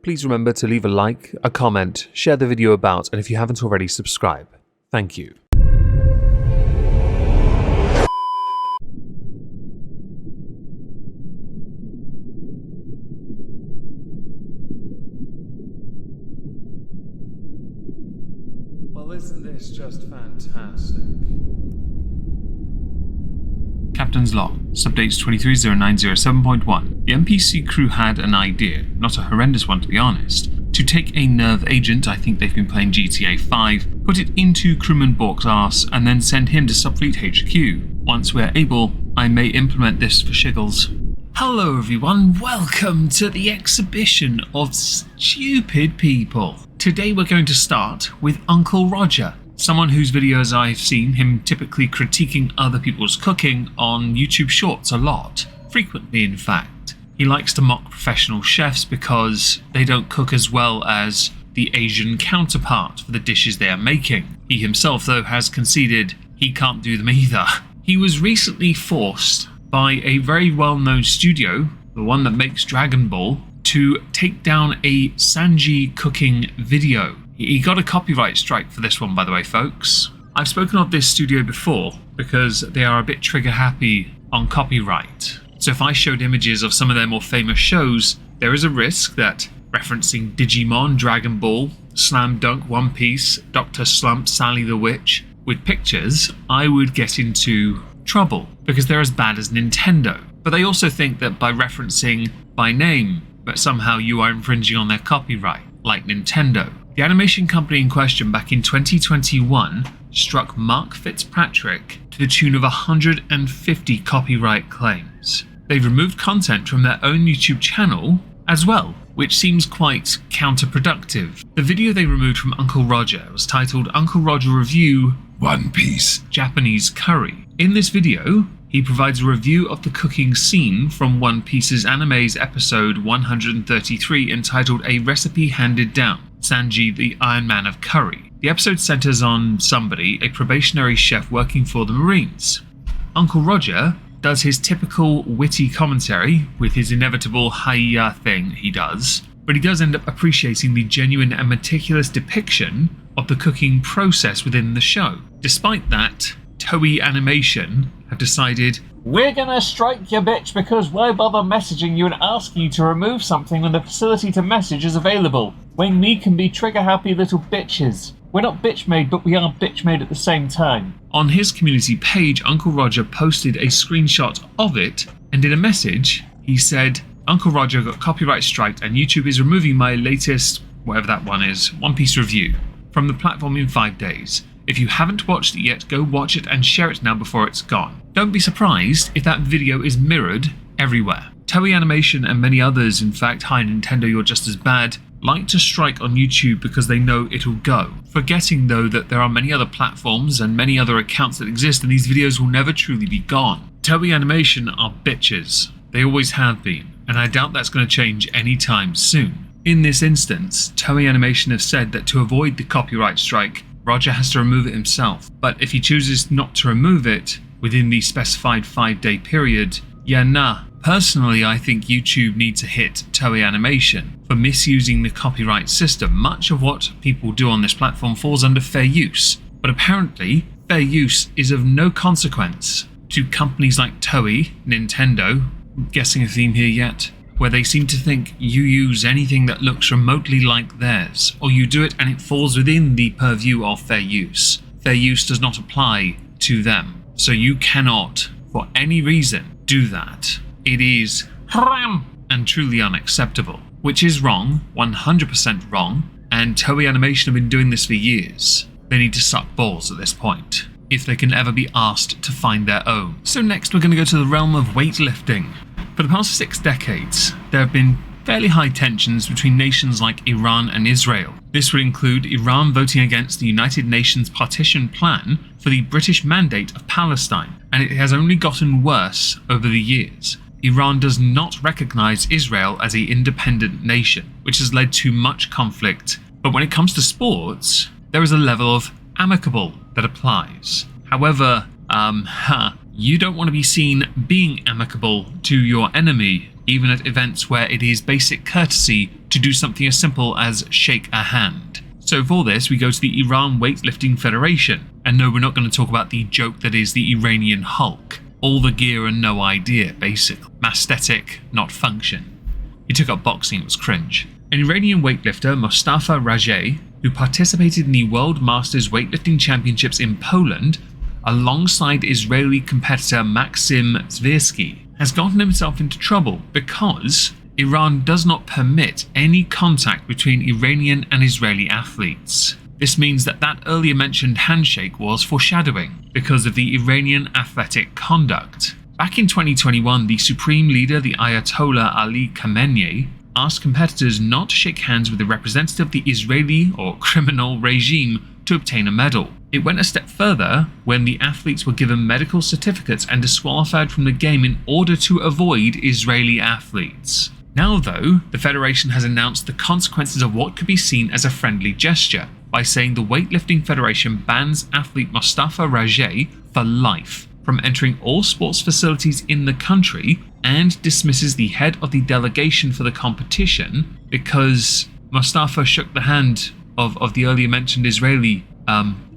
please remember to leave a like, a comment, share the video about, and if you haven't already, subscribe. Thank you. Well, isn't this just fantastic? Captain's Log, Subdates 230907.1. The NPC crew had an idea, not a horrendous one to be honest, to take a nerve agent, I think they've been playing GTA 5, put it into crewman Bork's arse, and then send him to Subfleet HQ. Once we're able, I may implement this for shiggles. Hello everyone, welcome to the exhibition of stupid people. Today we're going to start with Uncle Roger, someone whose videos I've seen him typically critiquing other people's cooking on YouTube Shorts a lot, frequently in fact. He likes to mock professional chefs because they don't cook as well as the Asian counterpart for the dishes they are making. He himself, though, has conceded he can't do them either. He was recently forced by a very well-known studio, the one that makes Dragon Ball, to take down a Sanji cooking video. He got a copyright strike for this one, by the way, folks. I've spoken of this studio before because they are a bit trigger happy on copyright. So if I showed images of some of their more famous shows, there is a risk that referencing Digimon, Dragon Ball, Slam Dunk, One Piece, Dr. Slump, Sally the Witch, with pictures, I would get into trouble because they're as bad as Nintendo. But they also think that by referencing by name, that somehow you are infringing on their copyright, like Nintendo. The animation company in question back in 2021 struck Mark Fitzpatrick to the tune of 150 copyright claims. They've removed content from their own YouTube channel as well, which seems quite counterproductive. The video they removed from Uncle Roger was titled Uncle Roger Review One Piece Japanese Curry. In this video, he provides a review of the cooking scene from One Piece's anime's episode 133 entitled A Recipe Handed Down, Sanji the Iron Man of Curry. The episode centers on somebody, a probationary chef working for the Marines. Uncle Roger does his typical witty commentary with his inevitable hi-ya thing he does, but he does end up appreciating the genuine and meticulous depiction of the cooking process within the show. Despite that, Toei Animation have decided, we're gonna strike you, bitch, because why bother messaging you and asking you to remove something when the facility to message is available, when we can be trigger-happy little bitches. We're not bitch-made, but we are bitch-made at the same time. On his community page, Uncle Roger posted a screenshot of it, and in a message, he said, Uncle Roger got copyright striked and YouTube is removing my latest, whatever that one is, One Piece review, from the platform in 5 days. If you haven't watched it yet, go watch it and share it now before it's gone. Don't be surprised if that video is mirrored everywhere. Toei Animation and many others, in fact, hi Nintendo, you're just as bad, like to strike on YouTube because they know it'll go. Forgetting though that there are many other platforms and many other accounts that exist and these videos will never truly be gone. Toei Animation are bitches. They always have been, and I doubt that's going to change anytime soon. In this instance, Toei Animation have said that to avoid the copyright strike, Roger has to remove it himself, but if he chooses not to remove it within the specified 5-day period, yeah nah. Personally, I think YouTube needs to hit Toei Animation for misusing the copyright system. Much of what people do on this platform falls under fair use, but apparently fair use is of no consequence to companies like Toei, Nintendo, I'm guessing a theme here yet, where they seem to think you use anything that looks remotely like theirs, or you do it and it falls within the purview of fair use. Fair use does not apply to them, so you cannot, for any reason, do that. It is haram and truly unacceptable, which is wrong, 100% wrong, and Toei Animation have been doing this for years. They need to suck balls at this point, if they can ever be asked to find their own. So next we're going to go to the realm of weightlifting. For the past 6 decades, there have been fairly high tensions between nations like Iran and Israel. This would include Iran voting against the United Nations partition plan for the British Mandate of Palestine, and it has only gotten worse over the years. Iran does not recognize Israel as an independent nation, which has led to much conflict. But when it comes to sports, there is a level of amicable that applies. However, you don't want to be seen being amicable to your enemy even at events where it is basic courtesy to do something as simple as shake a hand. So for this, we go to the Iran Weightlifting Federation. And no, we're not going to talk about the joke that is the Iranian Hulk. All the gear and no idea, basically. Aesthetic, not function. He took up boxing, it was cringe. An Iranian weightlifter, Mustafa Rajeh, who participated in the World Masters Weightlifting Championships in Poland, alongside Israeli competitor Maxim Zvirsky, has gotten himself into trouble because Iran does not permit any contact between Iranian and Israeli athletes. This means that earlier mentioned handshake was foreshadowing because of the Iranian athletic conduct. Back in 2021, the Supreme Leader, the Ayatollah Ali Khamenei, asked competitors not to shake hands with a representative of the Israeli or criminal regime to obtain a medal. It went a step further when the athletes were given medical certificates and disqualified from the game in order to avoid Israeli athletes. Now though, the Federation has announced the consequences of what could be seen as a friendly gesture by saying the Weightlifting Federation bans athlete Mustafa Rajeh for life from entering all sports facilities in the country and dismisses the head of the delegation for the competition because Mustafa shook the hand of the earlier mentioned Israeli.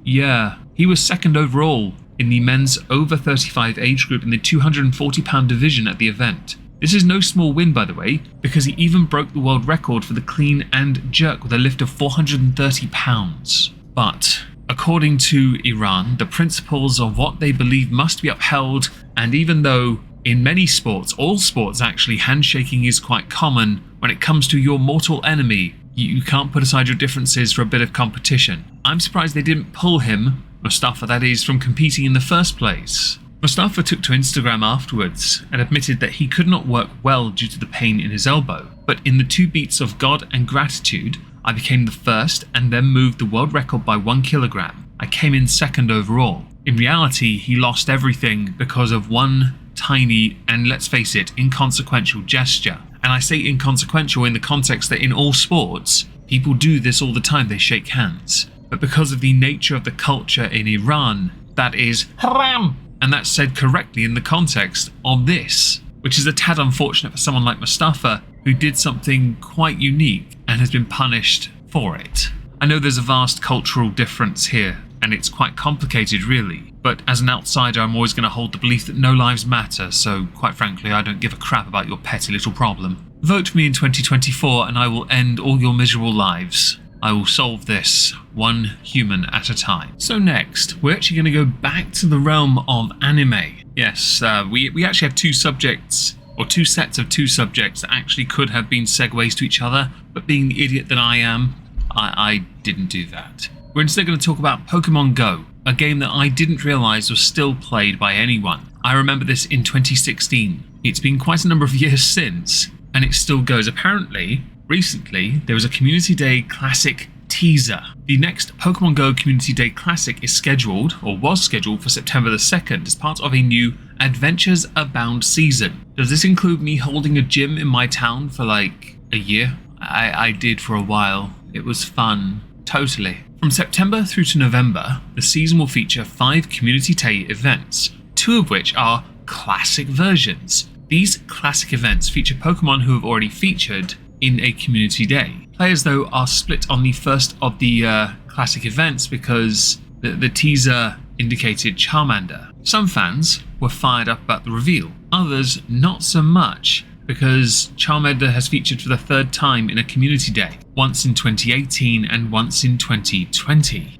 He was second overall in the men's over 35 age group in the 240-pound division at the event. This is no small win, by the way, because he even broke the world record for the clean and jerk with a lift of 430 pounds. But according to Iran, the principles of what they believe must be upheld, and even though in many sports, all sports actually, handshaking is quite common, when it comes to your mortal enemy, you can't put aside your differences for a bit of competition. I'm surprised they didn't pull him, Mustafa that is, from competing in the first place. Mustafa took to Instagram afterwards and admitted that he could not work well due to the pain in his elbow, but in the 2 beats of God and gratitude, I became the first and then moved the world record by 1 kilogram. I came in second overall. In reality, he lost everything because of one tiny and, let's face it, inconsequential gesture. And I say inconsequential in the context that in all sports, people do this all the time, they shake hands. But because of the nature of the culture in Iran, that is haram. And that's said correctly in the context of this, which is a tad unfortunate for someone like Mustafa, who did something quite unique and has been punished for it. I know there's a vast cultural difference here, and it's quite complicated really, but as an outsider I'm always going to hold the belief that no lives matter, so quite frankly I don't give a crap about your petty little problem. Vote for me in 2024 and I will end all your miserable lives. I will solve this one human at a time. So next, we're actually going to go back to the realm of anime. Yes, we actually have 2 subjects, or 2 sets of 2 subjects that actually could have been segues to each other, but being the idiot that I am, I didn't do that. We're instead going to talk about Pokemon Go, a game that I didn't realise was still played by anyone. I remember this in 2016. It's been quite a number of years since, and it still goes. Apparently, recently, there was a Community Day Classic teaser. The next Pokemon Go Community Day Classic is scheduled, or was scheduled, for September the 2nd as part of a new Adventures Abound season. Does this include me holding a gym in my town for like a year? I did for a while. It was fun. Totally. From September through to November, the season will feature 5 Community Day events, 2 of which are classic versions. These classic events feature Pokemon who have already featured in a Community Day. Players, though, are split on the first of the classic events because the teaser indicated Charmander. Some fans were fired up about the reveal, others not so much, because Charmander has featured for the 3rd time in a Community Day, once in 2018 and once in 2020.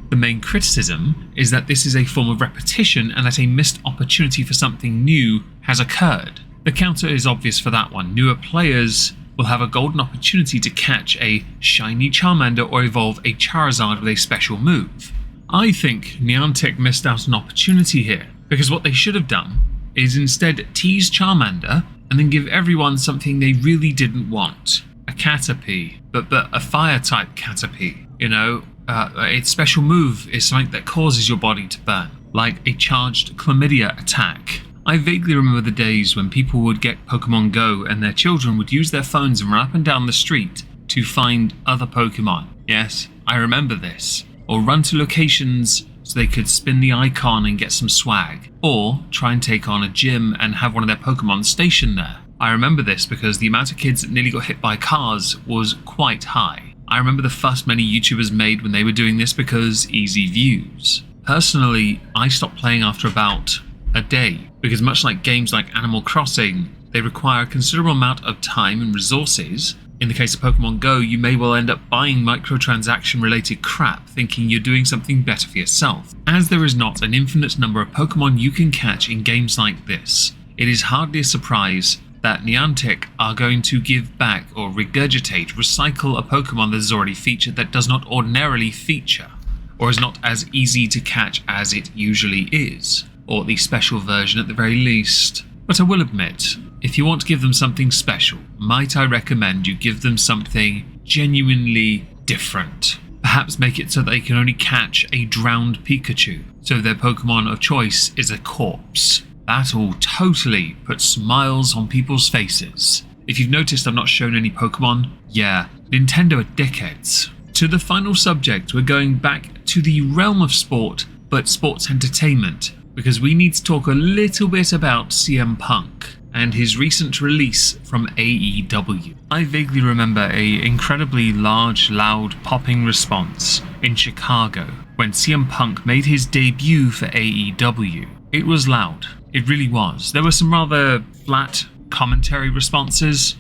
The main criticism is that this is a form of repetition and that a missed opportunity for something new has occurred. The counter is obvious for that one. Newer players will have a golden opportunity to catch a shiny Charmander or evolve a Charizard with a special move. I think Niantic missed out an opportunity here, because what they should have done is instead tease Charmander and then give everyone something they really didn't want. A Caterpie, but a fire-type Caterpie. You know, its special move is something that causes your body to burn, like a charged chlamydia attack. I vaguely remember the days when people would get Pokemon Go and their children would use their phones and run up and down the street to find other Pokemon. Yes, I remember this. Or run to locations so they could spin the icon and get some swag. Or try and take on a gym and have one of their Pokemon stationed there. I remember this because the amount of kids that nearly got hit by cars was quite high. I remember the fuss many YouTubers made when they were doing this because easy views. Personally, I stopped playing after about a day because much like games like Animal Crossing, they require a considerable amount of time and resources. In the case of Pokemon Go, you may well end up buying microtransaction related crap thinking you're doing something better for yourself. As there is not an infinite number of Pokemon you can catch in games like this, it is hardly a surprise that Niantic are going to give back or regurgitate, recycle a Pokemon that is already featured that does not ordinarily feature, or is not as easy to catch as it usually is, or the special version at the very least. But I will admit, if you want to give them something special, might I recommend you give them something genuinely different. Perhaps make it so that they can only catch a drowned Pikachu, so their Pokemon of choice is a corpse. That'll totally put smiles on people's faces. If you've noticed I've not shown any Pokemon, yeah, Nintendo are dickheads. To the final subject, we're going back to the realm of sport, but sports entertainment, because we need to talk a little bit about CM Punk and his recent release from AEW. I vaguely remember a incredibly large, loud, popping response in Chicago when CM Punk made his debut for AEW. It was loud. It really was. There were some rather flat commentary responses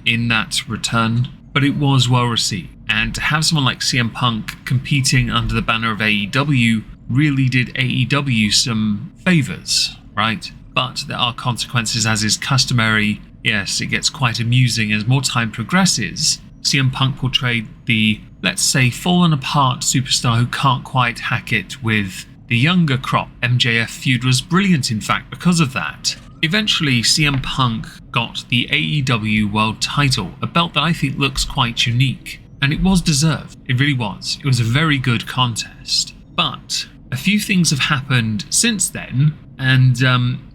in that return, but it was well received. And to have someone like CM Punk competing under the banner of AEW really did AEW some favours, right? But there are consequences, as is customary. Yes, it gets quite amusing as more time progresses. CM Punk portrayed the, let's say, fallen apart superstar who can't quite hack it with the younger crop. MJF feud was brilliant, in fact, because of that. Eventually, CM Punk got the AEW World title, a belt that I think looks quite unique. And it was deserved. It really was. It was a very good contest. But a few things have happened since then, and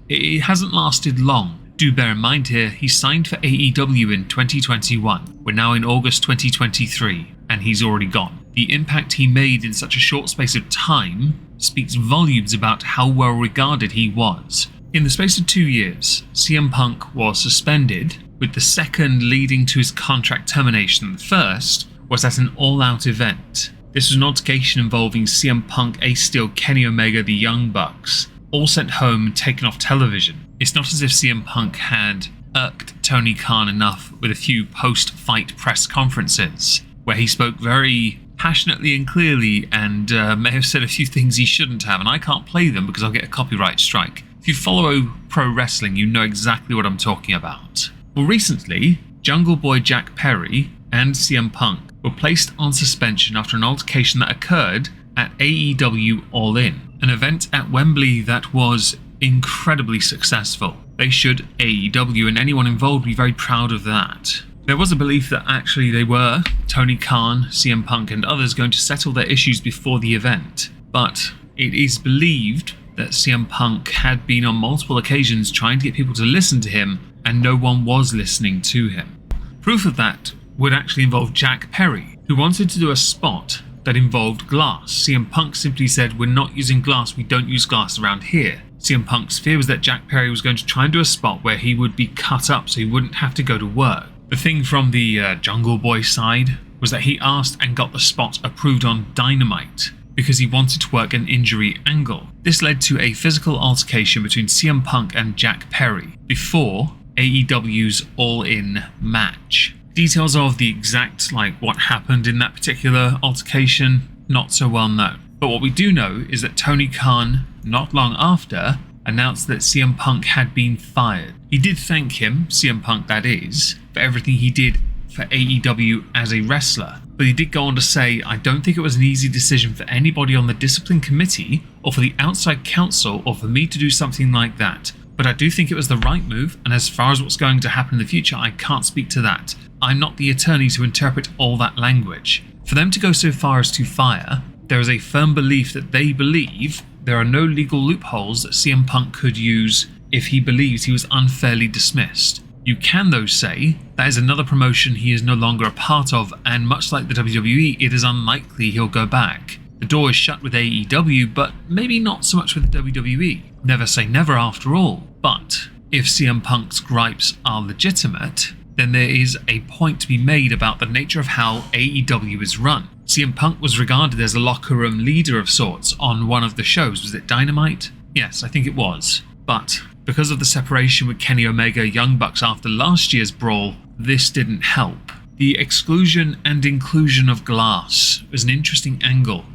it hasn't lasted long. Do bear in mind here, he signed for AEW in 2021. We're now in August 2023, and he's already gone. The impact he made in such a short space of time speaks volumes about how well regarded he was. In the space of 2 years, CM Punk was suspended, with the second leading to his contract termination. The first was at an all-out event. This was an altercation involving CM Punk, Ace Steel, Kenny Omega, the Young Bucks, all sent home and taken off television. It's not as if CM Punk had irked Tony Khan enough with a few post-fight press conferences, where he spoke very passionately and clearly and may have said a few things he shouldn't have, and I can't play them because I'll get a copyright strike. If you follow pro wrestling, you know exactly what I'm talking about. Well, recently, Jungle Boy Jack Perry and CM Punk were placed on suspension after an altercation that occurred at AEW All In, an event at Wembley that was incredibly successful. They should, AEW and anyone involved, be very proud of that. There was a belief that actually they were, Tony Khan, CM Punk and others, going to settle their issues before the event, but it is believed that CM Punk had been on multiple occasions trying to get people to listen to him, and no one was listening to him. Proof of that would actually involve Jack Perry, who wanted to do a spot that involved glass. CM Punk simply said, "We're not using glass, we don't use glass around here." CM Punk's fear was that Jack Perry was going to try and do a spot where he would be cut up so he wouldn't have to go to work. The thing from the Jungle Boy side was that he asked and got the spot approved on Dynamite because he wanted to work an injury angle. This led to a physical altercation between CM Punk and Jack Perry before AEW's All In match. Details of the exact, what happened in that particular altercation, not so well known. But what we do know is that Tony Khan, not long after, announced that CM Punk had been fired. He did thank him, CM Punk that is, for everything he did for AEW as a wrestler. But he did go on to say, "I don't think it was an easy decision for anybody on the discipline committee or for the outside counsel or for me to do something like that. But I do think it was the right move, and as far as what's going to happen in the future, I can't speak to that. I'm not the attorney to interpret all that language." For them to go so far as to fire, there is a firm belief that they believe there are no legal loopholes that CM Punk could use if he believes he was unfairly dismissed. You can, though, say that is another promotion he is no longer a part of, and much like the WWE, it is unlikely he'll go back. The door is shut with AEW, but maybe not so much with the WWE. Never say never after all. But if CM Punk's gripes are legitimate, then there is a point to be made about the nature of how AEW is run. CM Punk was regarded as a locker room leader of sorts on one of the shows. Was it Dynamite? Yes, I think it was. But because of the separation with Kenny Omega Young Bucks after last year's brawl, this didn't help. The exclusion and inclusion of glass was an interesting angle,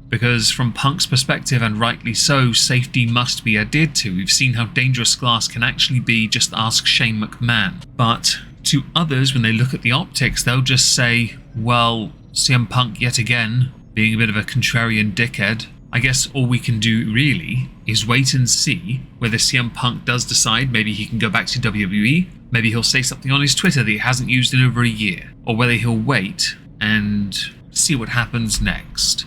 because from Punk's perspective, and rightly so, safety must be adhered to. We've seen how dangerous glass can actually be, just ask Shane McMahon. But to others, when they look at the optics, they'll just say, well, CM Punk yet again, being a bit of a contrarian dickhead. I guess all we can do really is wait and see whether CM Punk does decide maybe he can go back to WWE, maybe he'll say something on his Twitter that he hasn't used in over a year, or whether he'll wait and see what happens next.